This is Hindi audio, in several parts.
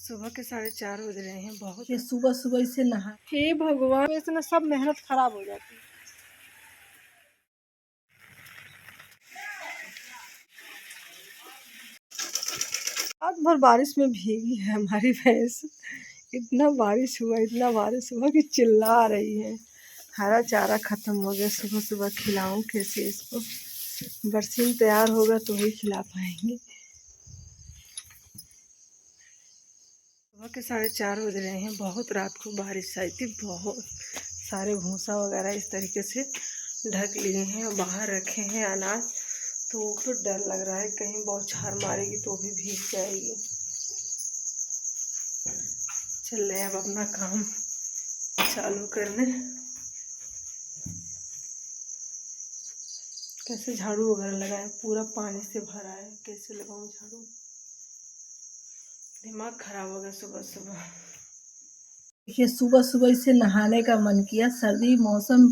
सुबह के 4:30 बज रहे हैं। बहुत ये सुबह सुबह इसे नहा, हे भगवान, इसमें सब मेहनत खराब हो जाती है। रात भर बारिश में भीगी है हमारी भैंस। इतना बारिश हुआ कि चिल्ला रही है। हरा चारा खत्म हो गया। सुबह सुबह खिलाऊं कैसे इसको? बरसीन तैयार होगा तो ही खिला पाएंगे। सुबह के 4:30 बज रहे हैं। बहुत रात को बारिश आई थी। बहुत सारे भूसा वगैरह इस तरीके से ढक लिए हैं, बाहर रखे हैं अनाज। तो फिर डर लग रहा है कहीं बौछार मारेगी तो भी भीग जाएगी। चल रहे हैं अब अपना काम चालू करने। कैसे झाड़ू वगैरह लगाएं? पूरा पानी से भरा है, कैसे लगाऊं झाड़ू? दिमाग खराब हो गया सुबह सुबह। देखिए सुबह सुबह इसे नहाने का मन किया। सर्दी मौसम,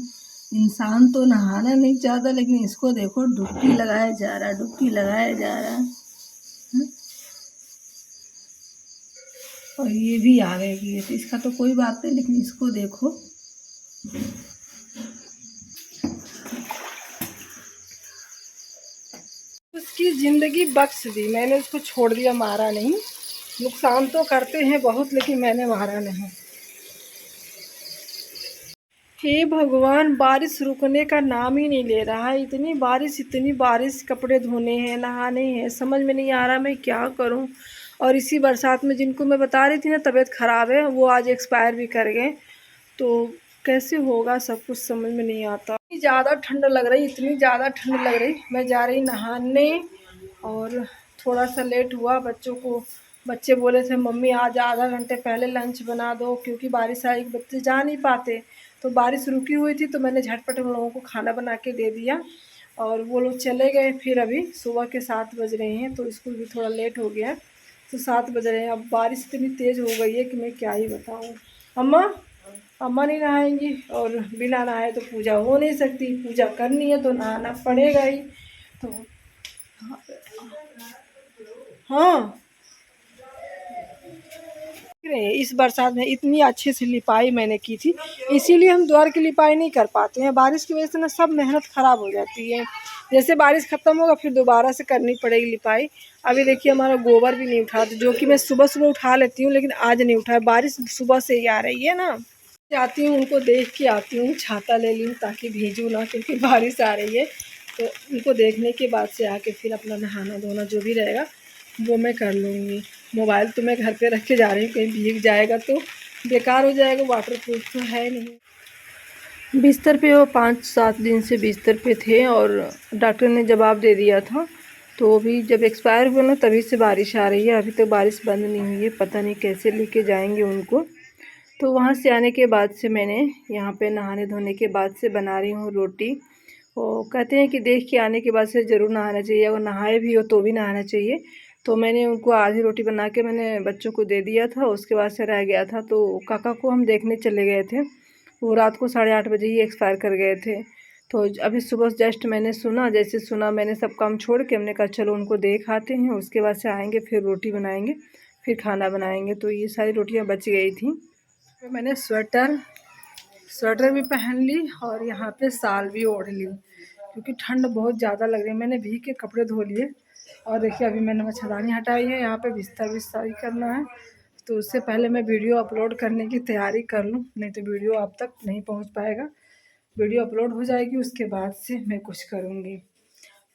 इंसान तो नहाना नहीं चाहता, लेकिन इसको देखो डुबकी लगाया जा रहा है। और ये भी आ गई है, इसका तो कोई बात नहीं, लेकिन इसको देखो। उसकी जिंदगी बख्श दी, मैंने उसको छोड़ दिया, मारा नहीं। नुकसान तो करते हैं बहुत, लेकिन मैंने मारा नहीं। हे भगवान, बारिश रुकने का नाम ही नहीं ले रहा है। इतनी बारिश, कपड़े धोने हैं, नहाने हैं, समझ में नहीं आ रहा मैं क्या करूं। और इसी बरसात में जिनको मैं बता रही थी ना तबीयत ख़राब है, वो आज एक्सपायर भी कर गए। तो कैसे होगा, सब कुछ समझ में नहीं आता। इतनी ज़्यादा ठंड लग रही, इतनी ज़्यादा ठंड लग रही। मैं जा रही नहाने और थोड़ा सा लेट हुआ। बच्चे बोले थे मम्मी आज आधा घंटे पहले लंच बना दो, क्योंकि बारिश आई, बच्चे जा नहीं पाते। तो बारिश रुकी हुई थी तो मैंने झटपट उन लोगों को खाना बना के दे दिया और वो लोग चले गए। फिर अभी सुबह के 7 बज रहे हैं, तो स्कूल भी थोड़ा लेट हो गया। तो 7 बज रहे हैं। अब बारिश इतनी तेज़ हो गई है कि मैं क्या ही बताऊँ। अम्मा नहीं नहाएंगी और बिना नहाए तो पूजा हो नहीं सकती। पूजा करनी है तो नहाना पड़ेगा ही। तो हाँ, इस बरसात में इतनी अच्छे से लिपाई मैंने की थी, इसीलिए हम द्वार की लिपाई नहीं कर पाते हैं। बारिश की वजह से ना सब मेहनत ख़राब हो जाती है। जैसे बारिश ख़त्म होगा फिर दोबारा से करनी पड़ेगी लिपाई। अभी देखिए हमारा गोबर भी नहीं उठा, जो कि मैं सुबह सुबह उठा लेती हूँ, लेकिन आज नहीं उठाया। बारिश सुबह से ही आ रही है ना। जाती हूँ, उनको देख के आती हूँ, छाता ले लूँ ताकि भीजूँ ना, क्योंकि बारिश आ रही है। तो उनको देखने के बाद से आके फिर अपना नहाना धोना जो भी रहेगा वो मैं कर लूँगी। मोबाइल तो मैं घर पे रख के जा रही हूँ, कहीं भीग जाएगा तो बेकार हो जाएगा, वाटरप्रूफ तो है नहीं। बिस्तर पे वो 5-7 दिन से बिस्तर पे थे और डॉक्टर ने जवाब दे दिया था। तो अभी जब एक्सपायर हुआ ना तभी से बारिश आ रही है। अभी तक बारिश बंद नहीं हुई है, पता नहीं कैसे लेके जाएंगे उनको। तो वहाँ से आने के बाद से मैंने यहाँ पे नहाने धोने के बाद से बना रही हूँ रोटी। वो कहते हैं कि देख के आने के बाद से ज़रूर नहाना चाहिए, अगर नहाए भी हो तो भी नहाना चाहिए। तो मैंने उनको आधी रोटी बना के मैंने बच्चों को दे दिया था, उसके बाद से रह गया था। तो काका को हम देखने चले गए थे, वो रात को 8:30 बजे ही एक्सपायर कर गए थे। तो अभी सुबह जस्ट मैंने सुना, जैसे सुना मैंने सब काम छोड़ के हमने कहा चलो उनको देख आते हैं, उसके बाद से आएँगे फिर रोटी बनाएँगे, फिर खाना बनाएँगे। तो ये सारी रोटियाँ बच गई थी। तो मैंने स्वेटर भी पहन ली और यहाँ पे शाल भी ओढ़ ली, क्योंकि ठंड बहुत ज़्यादा लग रही है। मैंने भीग के कपड़े धो लिए और देखिए अभी मैंने मच्छरदानी हटाई है। यहाँ पे बिस्तर भी सही करना है, तो उससे पहले मैं वीडियो अपलोड करने की तैयारी कर लूँ, नहीं तो वीडियो आप तक नहीं पहुँच पाएगा। वीडियो अपलोड हो जाएगी उसके बाद से मैं कुछ करूँगी।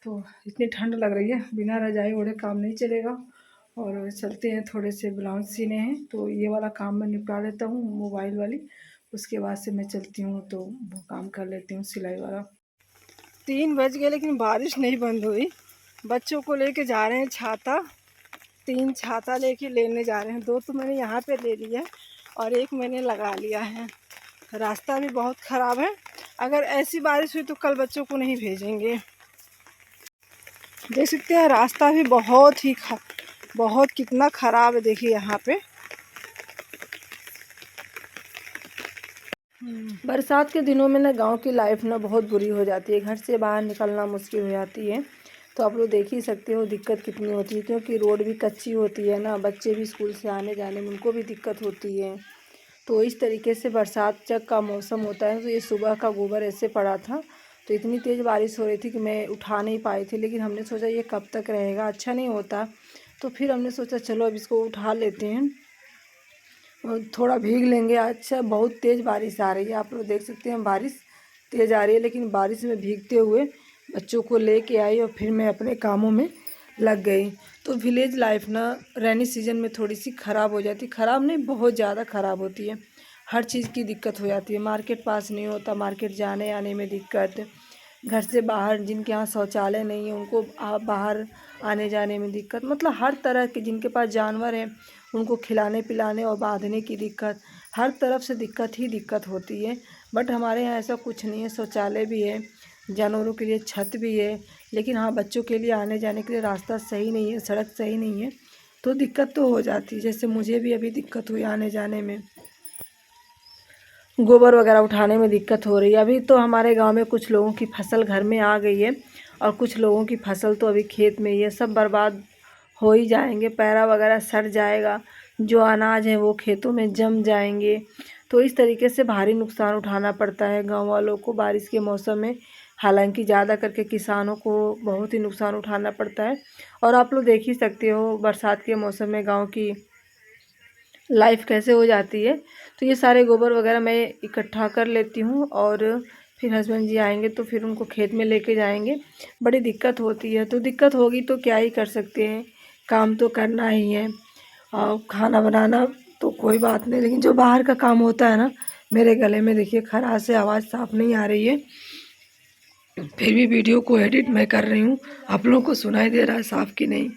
तो इतनी ठंड लग रही है, बिना रजाई ओढ़े काम नहीं चलेगा। और चलते हैं, थोड़े से ब्लाउज सीने हैं, तो ये वाला काम मैं निपटा लेता हूँ मोबाइल वाली, उसके बाद से मैं चलती हूँ तो वो काम कर लेती हूँ सिलाई वाला। 3 बज गए लेकिन बारिश नहीं बंद हुई। बच्चों को लेके जा रहे हैं छाता, 3 छाता लेके लेने जा रहे हैं। 2 तो मैंने यहाँ पे ले लिया और 1 मैंने लगा लिया है। रास्ता भी बहुत ख़राब है, अगर ऐसी बारिश हुई तो कल बच्चों को नहीं भेजेंगे। देख सकते हैं रास्ता भी बहुत कितना ख़राब है, देखिए यहाँ पे। बरसात के दिनों में ना गांव की लाइफ ना बहुत बुरी हो जाती है, घर से बाहर निकलना मुश्किल हो जाती है। तो आप लोग देख ही सकते हो दिक्कत कितनी होती है, क्योंकि रोड भी कच्ची होती है ना, बच्चे भी स्कूल से आने जाने में उनको भी दिक्कत होती है। तो इस तरीके से बरसात जब का मौसम होता है, तो ये सुबह का गोबर ऐसे पड़ा था, तो इतनी तेज़ बारिश हो रही थी कि मैं उठा नहीं पाई थी, लेकिन हमने सोचा ये कब तक रहेगा, अच्छा नहीं होता। तो फिर हमने सोचा चलो अब इसको उठा लेते हैं और थोड़ा भीग लेंगे। अच्छा बहुत तेज़ बारिश आ रही है, आप लोग देख सकते हैं बारिश तेज़ आ रही है, लेकिन बारिश में भीगते हुए बच्चों को लेके आई और फिर मैं अपने कामों में लग गई। तो विलेज लाइफ ना रेनी सीजन में थोड़ी सी ख़राब हो जाती, ख़राब नहीं बहुत ज़्यादा ख़राब होती है, हर चीज़ की दिक्कत हो जाती है। मार्केट पास नहीं होता, मार्केट जाने आने में दिक्कत, घर से बाहर जिनके यहाँ शौचालय नहीं है उनको बाहर आने जाने में दिक्कत, मतलब हर तरह के जिनके पास जानवर हैं उनको खिलाने पिलाने और बांधने की दिक्कत, हर तरफ से दिक्कत ही दिक्कत होती है। बट हमारे यहाँ ऐसा कुछ नहीं है, शौचालय भी है, जानवरों के लिए छत भी है, लेकिन हाँ बच्चों के लिए आने जाने के लिए रास्ता सही नहीं है, सड़क सही नहीं है, तो दिक्कत तो हो जाती है। जैसे मुझे भी अभी दिक्कत हुई आने जाने में, गोबर वगैरह उठाने में दिक्कत हो रही है। अभी तो हमारे गांव में कुछ लोगों की फसल घर में आ गई है और कुछ लोगों की फसल तो अभी खेत में ही है, सब बर्बाद हो ही जाएंगे, पैरा वगैरह सड़ जाएगा, जो अनाज है वो खेतों में जम जाएंगे। तो इस तरीके से भारी नुकसान उठाना पड़ता है गांव वालों को बारिश के मौसम में। हालांकि ज़्यादा करके किसानों को बहुत ही नुकसान उठाना पड़ता है। और आप लोग देख ही सकते हो बरसात के मौसम में गाँव की लाइफ कैसे हो जाती है। तो ये सारे गोबर वगैरह मैं इकट्ठा कर लेती हूँ और फिर हस्बैंड जी आएंगे तो फिर उनको खेत में लेके जाएंगे। बड़ी दिक्कत होती है, तो दिक्कत होगी तो क्या ही कर सकते हैं, काम तो करना ही है। और खाना बनाना तो कोई बात नहीं, लेकिन जो बाहर का काम होता है ना, मेरे गले में देखिए खराश से आवाज़ साफ नहीं आ रही है, फिर भी वीडियो को एडिट मैं कर रही हूँ, आप लोगों को सुनाई दे रहा है साफ कि नहीं।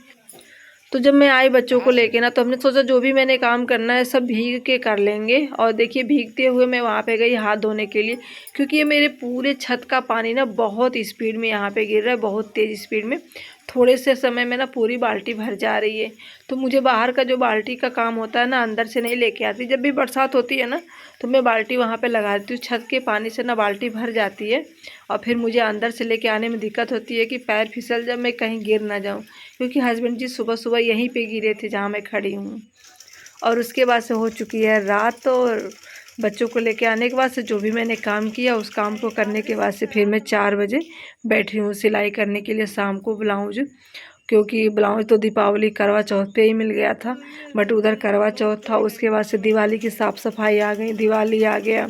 तो जब मैं आई बच्चों को लेके ना, तो हमने सोचा जो भी मैंने काम करना है सब भीग के कर लेंगे। और देखिए भीगते हुए मैं वहाँ पे गई हाथ धोने के लिए, क्योंकि ये मेरे पूरे छत का पानी ना बहुत स्पीड में यहाँ पे गिर रहा है, बहुत तेज़ स्पीड में, थोड़े से समय में ना पूरी बाल्टी भर जा रही है। तो मुझे बाहर का जो बाल्टी का काम होता है ना, अंदर से नहीं लेके आती। जब भी बरसात होती है ना, तो मैं बाल्टी वहाँ पे लगा देती हूँ, छत के पानी से ना बाल्टी भर जाती है और फिर मुझे अंदर से लेके आने में दिक्कत होती है कि पैर फिसल जब मैं कहीं गिर ना जाऊँ, क्योंकि हस्बैंड जी सुबह सुबह यहीं पे गिरे थे जहाँ मैं खड़ी हूँ। और उसके बाद से हो चुकी है रात, और बच्चों को लेके आने के बाद से जो भी मैंने काम किया उस काम को करने के बाद से फिर मैं 4 बजे बैठी हूँ सिलाई करने के लिए शाम को ब्लाउज, क्योंकि ब्लाउज तो दीपावली करवा चौथ पे ही मिल गया था, बट उधर करवा चौथ था, उसके बाद से दिवाली की साफ़ सफाई आ गई, दिवाली आ गया,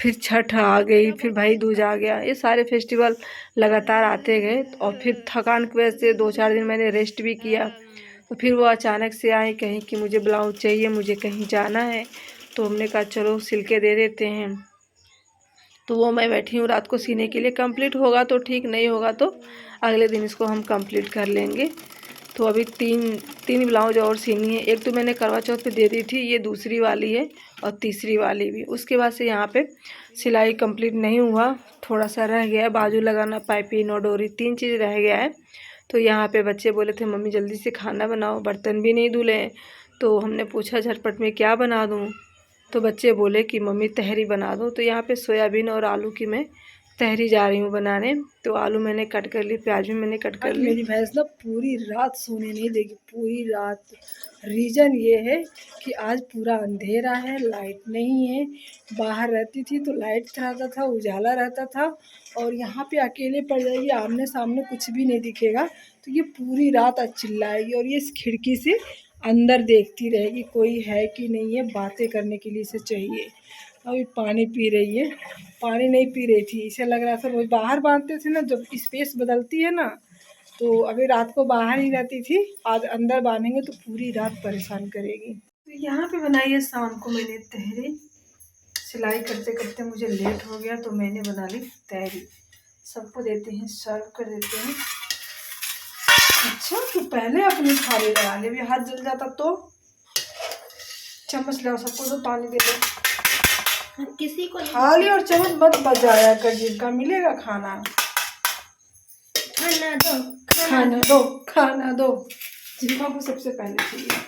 फिर छठ आ गई, फिर भाई दूज आ गया, ये सारे फेस्टिवल लगातार आते गए। और फिर थकान की वजह से 2-4 दिन मैंने रेस्ट भी किया। तो फिर वो अचानक से आए कहीं कि मुझे ब्लाउज चाहिए, मुझे कहीं जाना है, तो हमने कहा चलो सिल के दे देते हैं। तो वो मैं बैठी हूँ रात को सीने के लिए, कंप्लीट होगा तो ठीक, नहीं होगा तो अगले दिन इसको हम कंप्लीट कर लेंगे। तो अभी तीन ब्लाउज और सीनी है, एक तो मैंने करवा चौथ पे दे दी थी, ये दूसरी वाली है और तीसरी वाली भी। उसके बाद से यहाँ पे सिलाई कंप्लीट नहीं हुआ, थोड़ा सा रह गया है, बाजू लगाना, पाइपिंग और डोरी, 3 चीज़ रह गया है। तो यहाँ पे बच्चे बोले थे मम्मी जल्दी से खाना बनाओ, बर्तन भी नहीं धुले हैं। तो हमने पूछा झटपट में क्या बना दूँ, तो बच्चे बोले कि मम्मी तहरी बना दो। तो यहाँ पे सोयाबीन और आलू की मैं तहरी जा रही हूँ बनाने। तो आलू मैंने कट कर ली, प्याज भी मैंने कट कर ली। मेरी भैंस ना पूरी रात सोने नहीं देगी, पूरी रात। रीज़न ये है कि आज पूरा अंधेरा है, लाइट नहीं है, बाहर रहती थी तो लाइट रहता था, उजाला रहता था, और यहाँ पे अकेले पड़ जाएगी, आमने सामने कुछ भी नहीं दिखेगा, तो ये पूरी रात आज चिल्लाएगी और ये इस खिड़की से अंदर देखती रहेगी कोई है कि नहीं है, बातें करने के लिए इसे चाहिए। अभी पानी पी रही है, पानी नहीं पी रही थी, इसे लग रहा था रोज बाहर बांधते थे ना, जब स्पेस बदलती है ना, तो अभी रात को बाहर ही रहती थी, आज अंदर बांधेंगे तो पूरी रात परेशान करेगी। तो यहाँ पे बनाई है शाम को मैंने तहरी, सिलाई करते करते मुझे लेट हो गया तो मैंने बना ली तहरी, सबको देते हैं, सर्व कर देते हैं। अच्छा तो पहले अपनी थाली लगा ले, अभी हाथ जल जाता तो। चम्मच लाओ, सबको तो पानी दे दो, किसी को थाली और चम्मच मत बजाया कर, जिनका मिलेगा खाना, खाना दो, खाना दो, खाना दो, जिनका को सबसे पहले चाहिए।